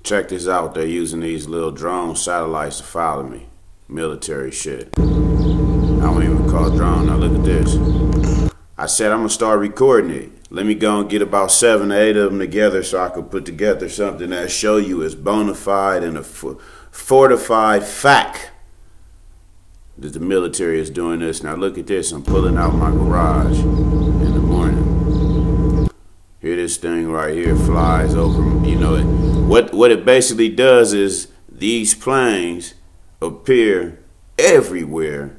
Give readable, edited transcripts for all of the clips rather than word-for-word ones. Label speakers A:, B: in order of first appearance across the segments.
A: Check this out. They're using these little drone satellites to follow me. Military shit. I don't even call drone. Now look at this. I said I'm going to start recording it. Let me go and get about 7 or 8 of them together so I can put together something that show you as bona fide and a fortified fact that the military is doing this. Now look at this. I'm pulling out my garage in the morning. Here this thing right here flies over, you know, what it basically does is these planes appear everywhere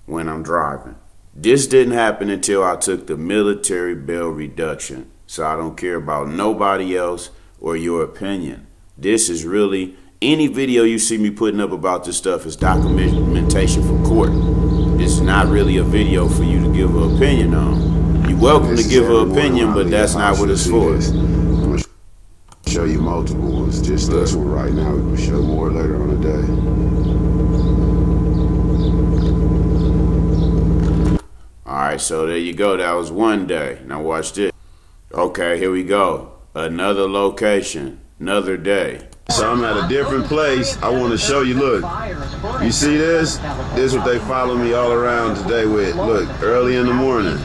A: when I'm driving. This didn't happen until I took the military bail reduction. So I don't care about nobody else or your opinion. This is really, any video you see me putting up about this stuff is documentation for court. This is not really a video for you to give an opinion on. You're welcome to give an opinion, but that's not what it's for.
B: I'm going to show you multiple ones. Just this one right now. We will show more later on the day.
A: Alright, so there you go. That was one day. Now watch this. Okay, here we go. Another location. Another day.
B: So I'm at a different place. I want to show you, look. You see this? This is what they follow me all around today with. Look, early in the morning.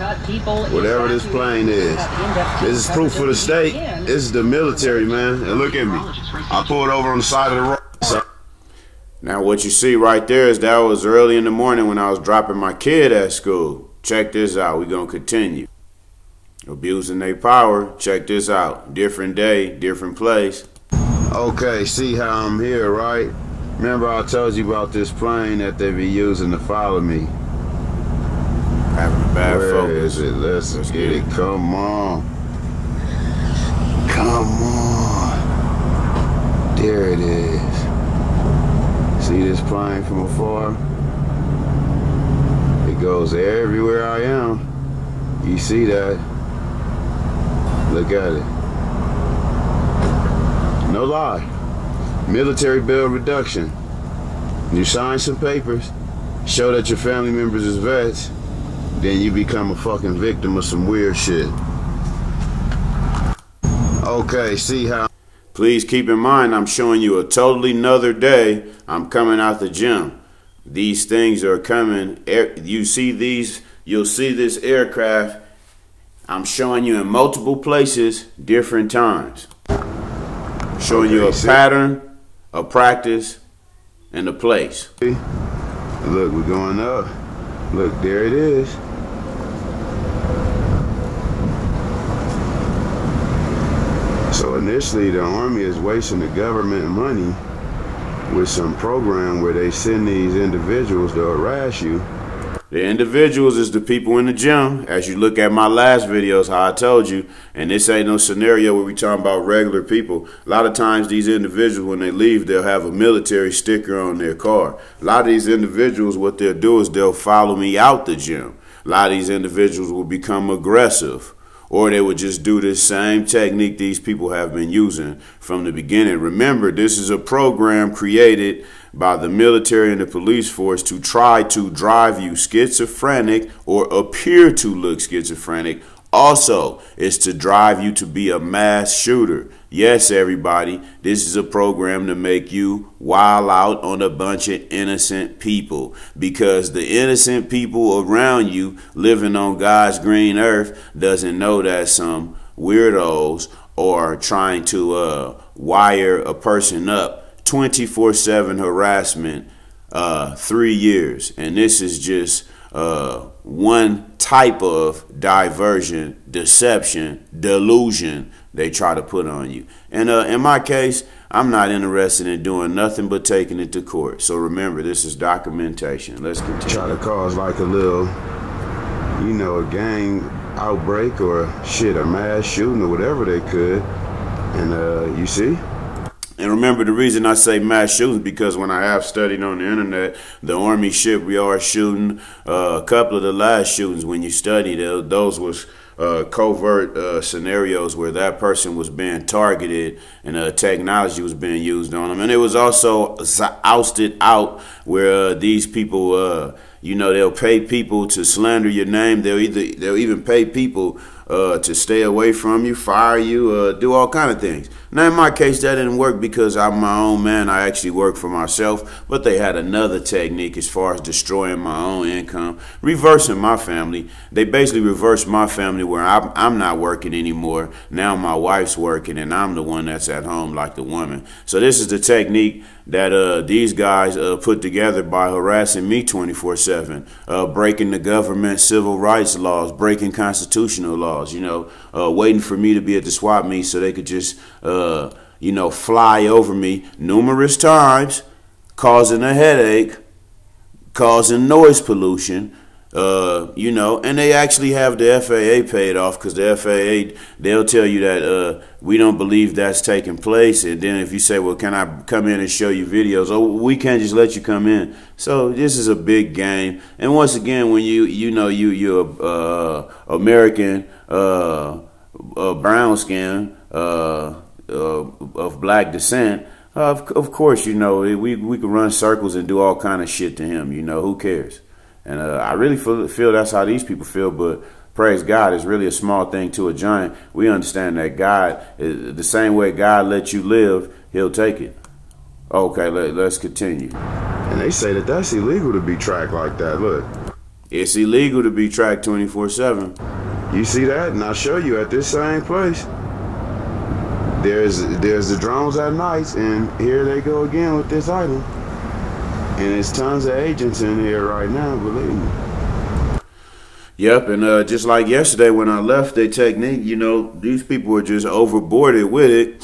B: Whatever this plane is. This is proof for the state. This is the military, man. And look at me. I pulled over on the side of the road.
A: Now what you see right there is that was early in the morning when I was dropping my kid at school. Check this out. We're going to continue. Abusing their power. Check this out. Different day, different place.
B: Okay, see how I'm here, right? Remember I told you about this plane that they be using to follow me.
A: Having a bad focus.
B: Where is it? Let's get it. Come on. Come on. There it is. See this plane from afar? It goes everywhere I am. You see that? Look at it. No lie. Military bail reduction. You sign some papers, show that your family members is vets, then you become a fucking victim of some weird shit. Okay, see how...
A: Please keep in mind, I'm showing you a totally another day. I'm coming out the gym. These things are coming. You see these, you'll see this aircraft. I'm showing you in multiple places, different times. Showing you a pattern, a practice, and a place.
B: Look, we're going up. Look, there it is. So initially, the Army is wasting the government money with some program where they send these individuals to harass you.
A: The individuals is the people in the gym, as you look at my last videos, how I told you, and this ain't no scenario where we talking about regular people. A lot of times these individuals, when they leave, they'll have a military sticker on their car. A lot of these individuals, what they'll do is they'll follow me out the gym. A lot of these individuals will become aggressive, or they would just do the same technique these people have been using from the beginning. Remember, this is a program created by the military and the police force to try to drive you schizophrenic or appear to look schizophrenic. Also, it's to drive you to be a mass shooter. Yes, everybody, this is a program to make you wild out on a bunch of innocent people, because the innocent people around you living on God's green earth doesn't know that some weirdos are trying to wire a person up. 24/7 harassment, 3 years, and this is just one type of diversion, deception, delusion they try to put on you. And in my case, I'm not interested in doing nothing but taking it to court. So remember, this is documentation. Let's continue.
B: Try to cause like a little, you know, a gang outbreak or shit, a mass shooting or whatever they could. And you see?
A: And remember, the reason I say mass shootings because when I have studied on the internet, the Army shit we are shooting, a couple of the last shootings when you study, those was covert scenarios where that person was being targeted and technology was being used on them. And it was also ousted out where these people, you know, they'll pay people to slander your name. They'll even pay people to stay away from you, fire you, do all kind of things. Now, in my case, that didn't work because I'm my own man. I actually work for myself, but they had another technique as far as destroying my own income, reversing my family. They basically reversed my family where I'm not working anymore. Now my wife's working, and I'm the one that's at home like the woman. So this is the technique that these guys put together by harassing me 24/7, breaking the government civil rights laws, breaking constitutional laws, waiting for me to be at the swap meet so they could just, fly over me numerous times, causing a headache, causing noise pollution, and they actually have the FAA paid off because the FAA, they'll tell you that we don't believe that's taking place. And then if you say, well, can I come in and show you videos? Oh, we can't just let you come in. So this is a big game. And once again, when you're American, brown skin, of black descent, of course, we can run circles and do all kind of shit to him. Who cares? And I really feel that's how these people feel, but praise God, it's really a small thing to a giant. We understand that God, the same way God lets you live, he'll take it. Okay, let's continue.
B: And they say that that's illegal to be tracked like that. Look.
A: It's illegal to be tracked 24/7.
B: You see that? And I'll show you at this same place. There's the drones at night, and here they go again with this item. And there's tons of agents in here right now, believe me.
A: Yep, and just like yesterday when I left their technique, these people were just overboarded with it,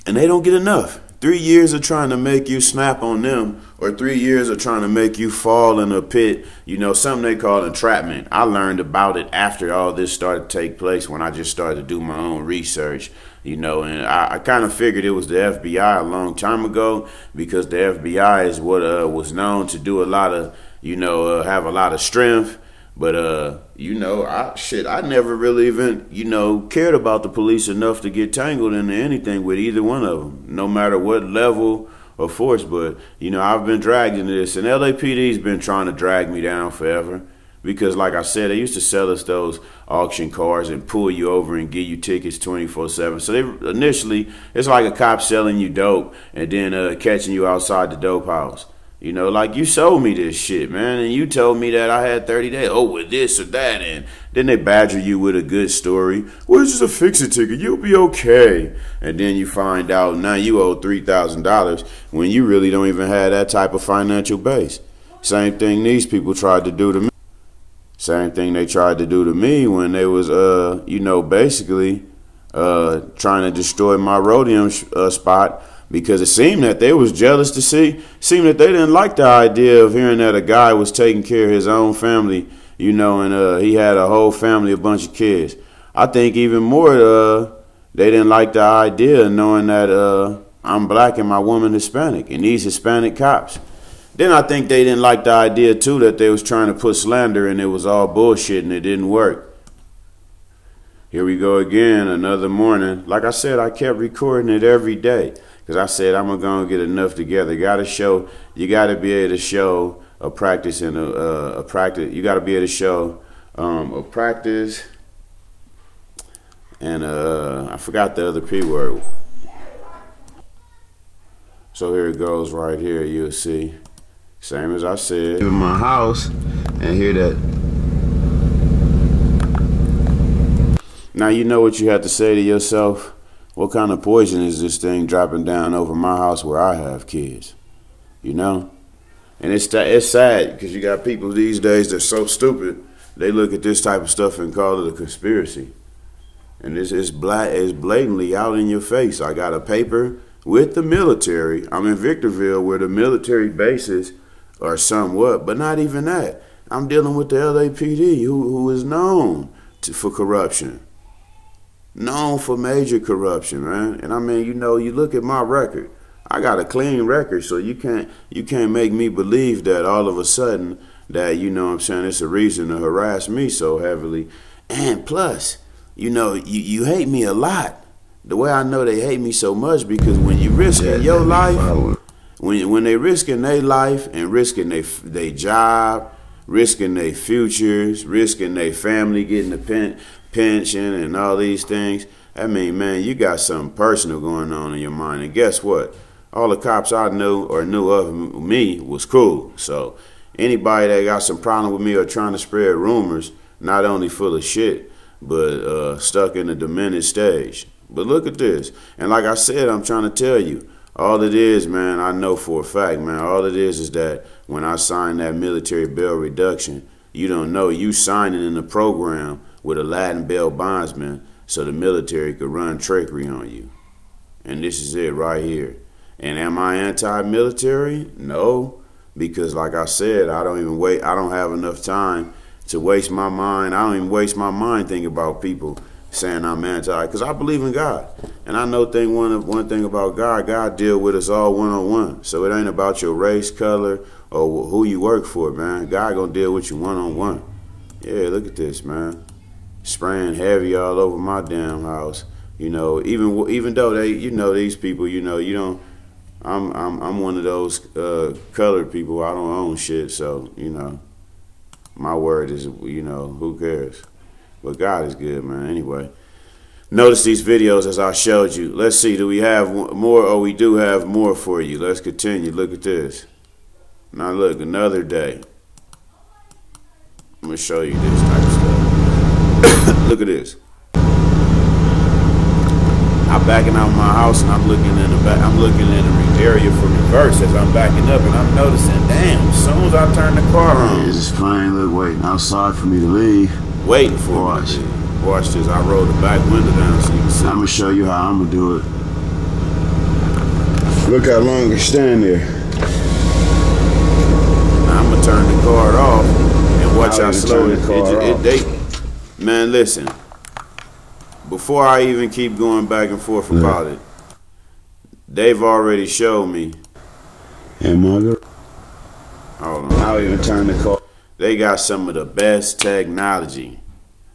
A: and they don't get enough. 3 years of trying to make you snap on them, or 3 years of trying to make you fall in a pit, something they call entrapment. I learned about it after all this started to take place when I just started to do my own research, and I kind of figured it was the FBI a long time ago because the FBI is what was known to do a lot of, have a lot of strength. But, I never really even, cared about the police enough to get tangled into anything with either one of them, no matter what level of force. But, I've been dragged into this, and LAPD's been trying to drag me down forever because, like I said, they used to sell us those auction cars and pull you over and give you tickets 24/7. So initially, it's like a cop selling you dope and then catching you outside the dope house. Like you sold me this shit, man, and you told me that I had 30 days. Oh, with this or that, and then they badger you with a good story. Well, it's just a fix-it ticket. You'll be okay. And then you find out now you owe $3,000 when you really don't even have that type of financial base. Same thing these people tried to do to me. Same thing they tried to do to me when they was, basically trying to destroy my rhodium spot. Because it seemed that they was jealous to seemed that they didn't like the idea of hearing that a guy was taking care of his own family, and he had a whole family, a bunch of kids. I think even more, they didn't like the idea of knowing that I'm black and my woman Hispanic, and these Hispanic cops. Then I think they didn't like the idea, too, that they was trying to put slander and it was all bullshit and it didn't work. Here we go again, another morning. Like I said, I kept recording it every day. Because I said, I'm going to get enough together. You got to be able to show a practice and a practice. You got to be able to show a practice and I forgot the other P word. So here it goes right here. You'll see. Same as I said.
B: In my house and hear that.
A: Now you know what you have to say to yourself. What kind of poison is this thing dropping down over my house where I have kids? And it's sad because you got people these days that's so stupid. They look at this type of stuff and call it a conspiracy. And it's blatantly out in your face. I got a paper with the military. I'm in Victorville where the military bases are somewhat, but not even that. I'm dealing with the LAPD who is known for corruption. Known for major corruption, man. And I mean, you look at my record. I got a clean record, so you can't make me believe that all of a sudden that, it's a reason to harass me so heavily. And plus, you hate me a lot. The way I know they hate me so much because when you risking your life, when they risking their life and risking their job, risking their futures, risking their family getting a pension and all these things. I mean, man, you got something personal going on in your mind. And guess what? All the cops I knew or knew of me was cool. So anybody that got some problem with me or trying to spread rumors, not only full of shit, but stuck in a demented stage. But look at this. And like I said, I'm trying to tell you, all it is, man, I know for a fact, man, all it is that when I signed that military bail reduction, you don't know, you signing in the program with a Latin bail bondsman so the military could run trickery on you. And this is it right here. And am I anti-military? No, because like I said, I don't have enough time to waste my mind. I don't even waste my mind thinking about people saying I'm anti, because I believe in God. And I know one thing about God, God deal with us all one-on-one. So it ain't about your race, color, or who you work for, man. God gonna deal with you one-on-one. Yeah, look at this, man. Spraying heavy all over my damn house. You know, even though they, you know, these people, you know, you don't, I'm one of those colored people. I don't own shit, so, you know, my word is, you know, who cares? But God is good, man. Anyway, notice these videos as I showed you. Let's see, do we have more? Oh, we do have more for you. Let's continue. Look at this. Now look, another day. I'm gonna show you this type of stuff. Look at this. I'm backing out of my house and I'm looking in the back. I'm looking in the area for reverse as I'm backing up, and I'm noticing, damn, as soon as I turn the car on,
B: it's plane, look, waiting outside for me to leave.
A: Waiting for me. Watch this. I rolled the back window down so you can see.
B: I'm gonna show you how I'm gonna do it. Look how long it's standing there.
A: Now I'm gonna turn the car off and watch how slow it. Man, listen. Before I even keep going back and forth about it, they've already showed me.
B: And mother.
A: Hold on.
B: I'll even turn the car.
A: They got some of the best technology.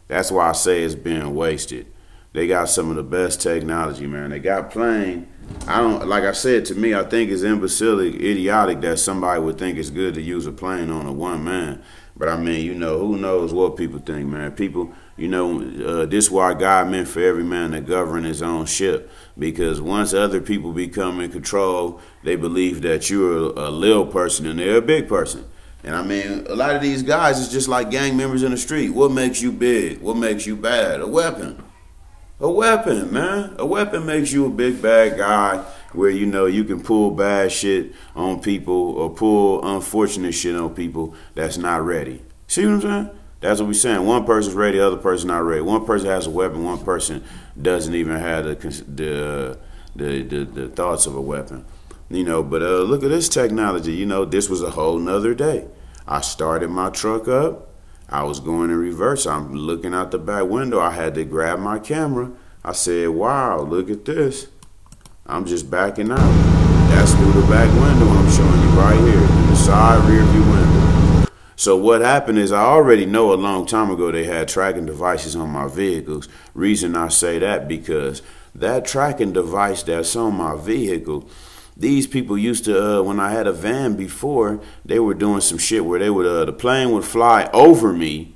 A: That's why I say it's being wasted. They got some of the best technology, man. They got plane. Like I said, to me, I think it's imbecilic, idiotic that somebody would think it's good to use a plane on a one man. But I mean, you know, who knows what people think, man. People, you know, this is why God meant for every man to govern his own ship. Because once other people become in control, they believe that you're a little person and they're a big person. And I mean, a lot of these guys is just like gang members in the street. What makes you big? What makes you bad? A weapon. A weapon, man. A weapon makes you a big bad guy where, you know, you can pull bad shit on people or pull unfortunate shit on people that's not ready. See what I'm saying? That's what we're saying. One person's ready, the other person's not ready. One person has a weapon, one person doesn't even have the thoughts of a weapon. You know, but look at this technology. You know, this was a whole nother day. I started my truck up. I was going in reverse. I'm looking out the back window. I had to grab my camera. I said, wow, look at this. I'm just backing out. That's through the back window I'm showing you right here, through the side rear view window. So what happened is I already know a long time ago they had tracking devices on my vehicles. Reason I say that, because that tracking device that's on my vehicle, these people used to, when I had a van before, they were doing some shit where they would, the plane would fly over me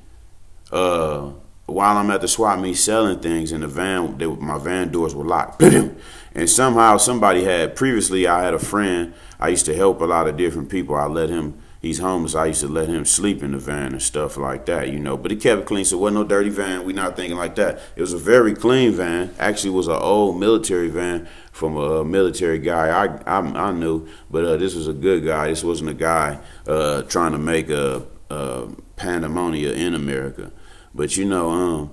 A: while I'm at the swap meet selling things, and the van, my van doors were locked. And somehow somebody had, previously I had a friend, I used to help a lot of different people. I let him, he's homeless, I used to let him sleep in the van and stuff like that, you know. But he kept it clean, so it wasn't no dirty van. We not thinking like that. It was a very clean van. Actually, it was an old military van from a military guy I knew. But this was a good guy. This wasn't a guy trying to make a pandemonium in America. But, you know,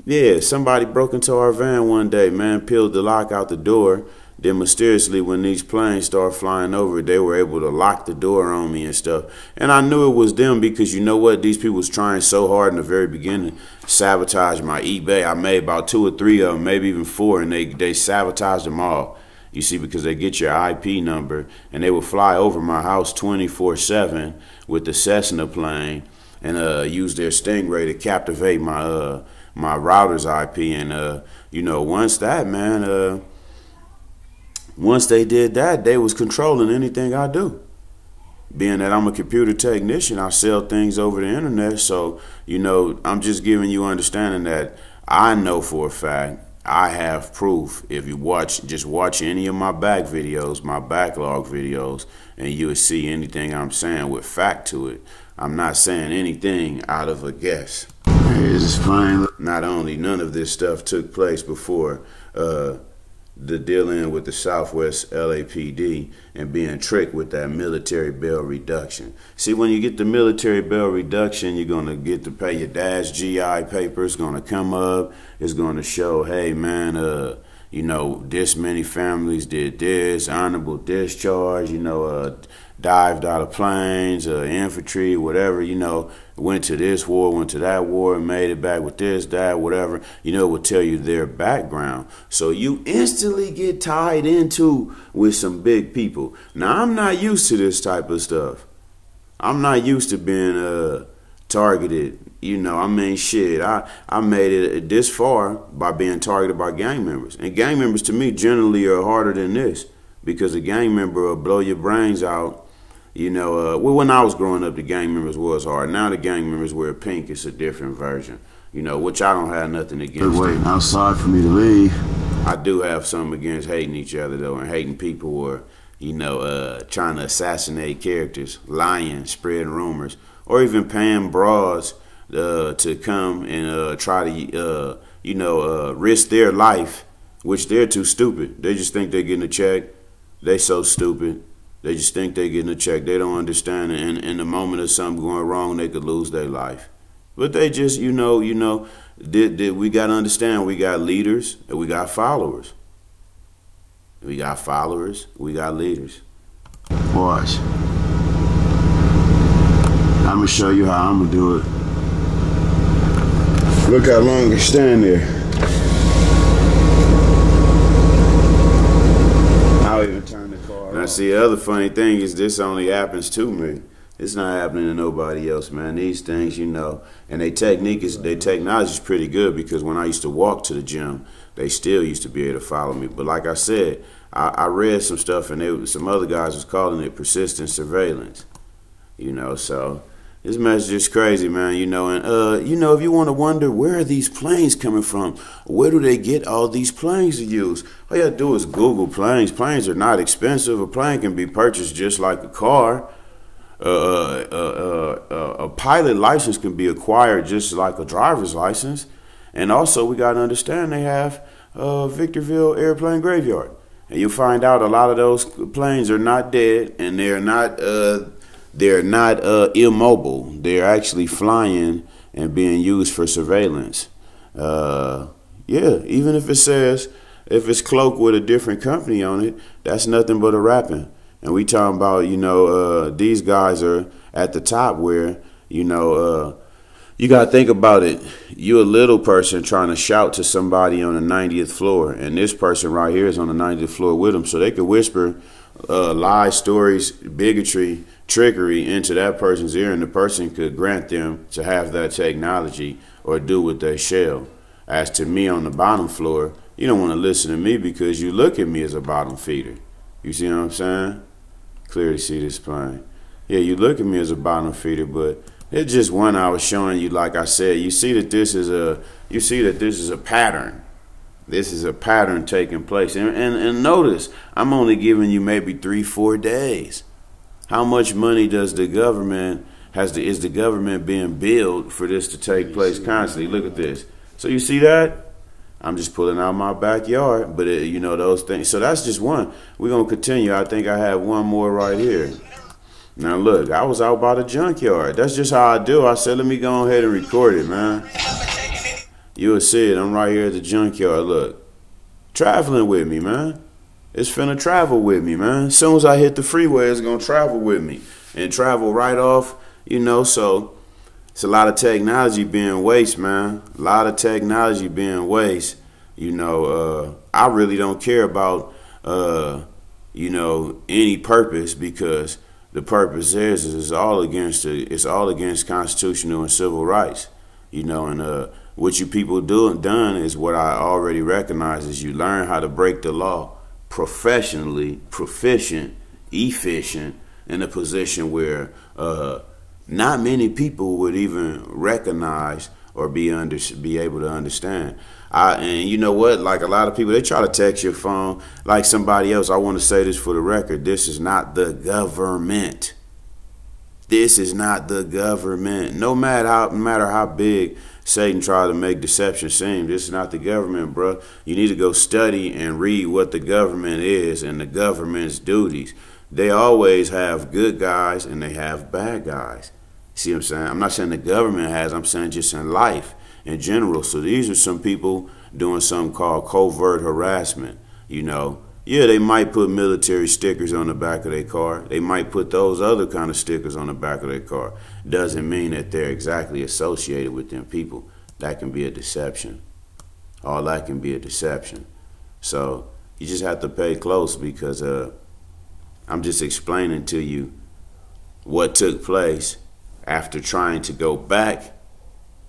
A: yeah, somebody broke into our van one day, man, peeled the lock out the door. Then mysteriously, when these planes started flying over, they were able to lock the door on me and stuff. And I knew it was them because, you know what, these people was trying so hard in the very beginning to sabotage my eBay. I made about 2 or 3 of them, maybe even 4, and they sabotaged them all. You see, because they get your IP number, and they would fly over my house 24/7 with the Cessna plane and use their Stingray to captivate my my router's IP. And you know, once that, man, once they did that, they was controlling anything I do. Being that I'm a computer technician, I sell things over the internet. So, you know, I'm just giving you understanding that I know for a fact, I have proof. If you just watch any of my back videos, my backlog videos, and you will see anything I'm saying with fact to it. I'm not saying anything out of a guess.
B: It's fine.
A: Not only none of this stuff took place before the dealing with the Southwest LAPD and being tricked with that military bail reduction. See, when you get the military bail reduction, you're going to get to pay your dad's GI paper. It's going to come up. It's going to show, hey, man, you know, this many families did this, honorable discharge, you know, dived out of planes, infantry, whatever, you know, went to this war, went to that war, and made it back with this, that, whatever, you know, it will tell you their background. So you instantly get tied into with some big people. Now, I'm not used to this type of stuff. I'm not used to being targeted. You know, I mean, shit, I made it this far by being targeted by gang members. And gang members, to me, generally are harder than this, because a gang member will blow your brains out. You know, well, when I was growing up, the gang members was hard. Now the gang members wear pink. It's a different version, you know, which I don't have nothing against.
B: They're waiting outside for me to leave.
A: I do have something against hating each other, though, and hating people or, you know, trying to assassinate characters, lying, spreading rumors, or even paying bras to come and try to, you know, risk their life, which they're too stupid. They just think they're getting a check. They so stupid. They just think they're getting a check. They don't understand it. And in the moment of something going wrong, they could lose their life. But they just, you know, we got to understand, we got leaders and we got followers. We got followers, we got leaders.
B: Watch. I'm going to show you how I'm going to do it. Look how long they stand there. I'll even turn the car
A: Now,
B: off.
A: see, the other funny thing is this only happens to me. It's not happening to nobody else, man. These things, you know, and their technology is pretty good, because when I used to walk to the gym, they still used to be able to follow me. But like I said, I read some stuff, and some other guys was calling it persistent surveillance. You know, so this message is crazy, man. You know, and you know, if you want to wonder where are these planes coming from, where do they get all these planes to use? All you gotta do is Google planes. Planes are not expensive. A plane can be purchased just like a car. A pilot license can be acquired just like a driver's license. And also, we got to understand they have Victorville airplane graveyard. And you'll find out a lot of those planes are not dead, and they're not immobile. They're actually flying and being used for surveillance. Yeah, even if it says, if it's cloaked with a different company on it, that's nothing but a wrapping. And we talking about, you know, these guys are at the top where, you know, you got to think about it. You a little person trying to shout to somebody on the 90th floor, and this person right here is on the 90th floor with them. So they could whisper lies, stories, bigotry, trickery into that person's ear, and the person could grant them to have that technology or do what they shall. As to me on the bottom floor, you don't want to listen to me because you look at me as a bottom feeder. You see what I'm saying? Clearly see this plane. Yeah, you look at me as a bottom feeder, but it's just one I was showing you. Like I said, you see that this is a pattern. This is a pattern taking place. And notice, I'm only giving you maybe 3-4 days. How much money does the government is the government being billed for this to take place constantly? Look at this. So you see that? I'm just pulling out my backyard, but you know, those things. So that's just one. We're going to continue. I think I have one more right here. Now, look, I was out by the junkyard. That's just how I do. I said, let me go ahead and record it, man. You'll see it. I'm right here at the junkyard. Look, traveling with me, man. It's finna travel with me, man. As soon as I hit the freeway, it's going to travel with me and travel right off, you know, so it's a lot of technology being waste, man. A lot of technology being waste. You know, I really don't care about, you know, any purpose, because the purpose is it's all against constitutional and civil rights. You know, and what you people done is what I already recognize is you learn how to break the law professionally, proficient, efficient, in a position where not many people would even recognize or be able to understand. And you know what? Like a lot of people, they try to text your phone like somebody else. I want to say this for the record. This is not the government. This is not the government. No matter how big Satan tried to make deception seem, this is not the government, bro. You need to go study and read what the government is and the government's duties. They always have good guys and they have bad guys. See what I'm saying? I'm not saying the government has. I'm saying just in life in general. So these are some people doing something called covert harassment. You know, yeah, they might put military stickers on the back of their car. They might put those other kind of stickers on the back of their car. Doesn't mean that they're exactly associated with them people. That can be a deception. All that can be a deception. So you just have to pay close, because I'm just explaining to you what took place after trying to go back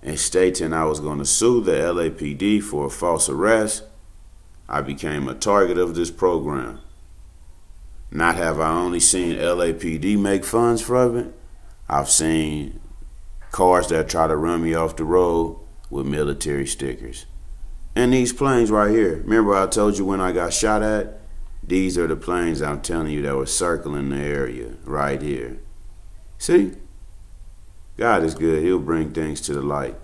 A: and stating I was going to sue the LAPD for a false arrest. I became a target of this program. Not have I only seen LAPD make funds from it, I've seen cars that try to run me off the road with military stickers. And these planes right here, remember I told you when I got shot at? These are the planes I'm telling you that were circling the area right here. See? God is good. He'll bring things to the light.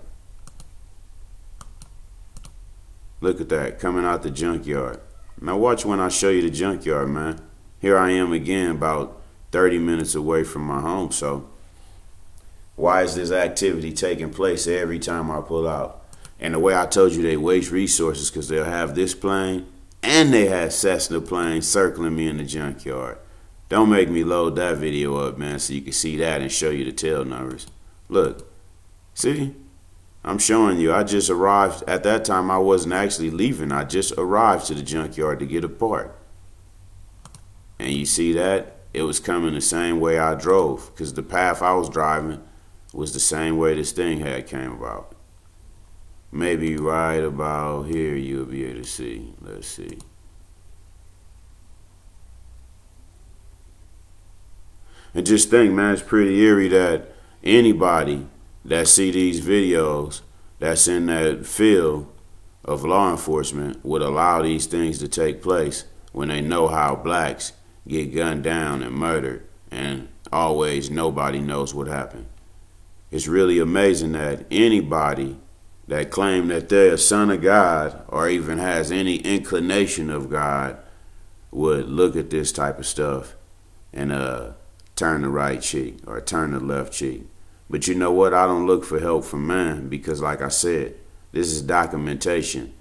A: Look at that, coming out the junkyard. Now watch when I show you the junkyard, man. Here I am again, about 30 minutes away from my home. So why is this activity taking place every time I pull out? And the way I told you they waste resources, because they'll have this plane and they had Cessna planes circling me in the junkyard. Don't make me load that video up, man, so you can see that and show you the tail numbers. Look, see? I'm showing you, I just arrived. At that time, I wasn't actually leaving. I just arrived to the junkyard to get a part. And you see that? It was coming the same way I drove, because the path I was driving was the same way this thing had came about. Maybe right about here you'll be able to see. Let's see. And just think, man, it's pretty eerie that anybody that see these videos that's in that field of law enforcement would allow these things to take place when they know how blacks get gunned down and murdered, and always nobody knows what happened. It's really amazing that anybody that claim that they're a son of God or even has any inclination of God would look at this type of stuff and turn the right cheek or turn the left cheek. But you know what? I don't look for help from man, because like I said, this is documentation,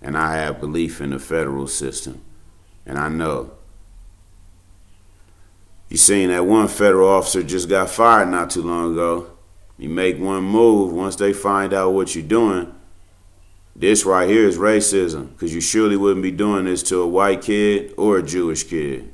A: and I have belief in the federal system. And I know. You seen that one federal officer just got fired not too long ago. You make one move, once they find out what you're doing, this right here is racism, because you surely wouldn't be doing this to a white kid or a Jewish kid.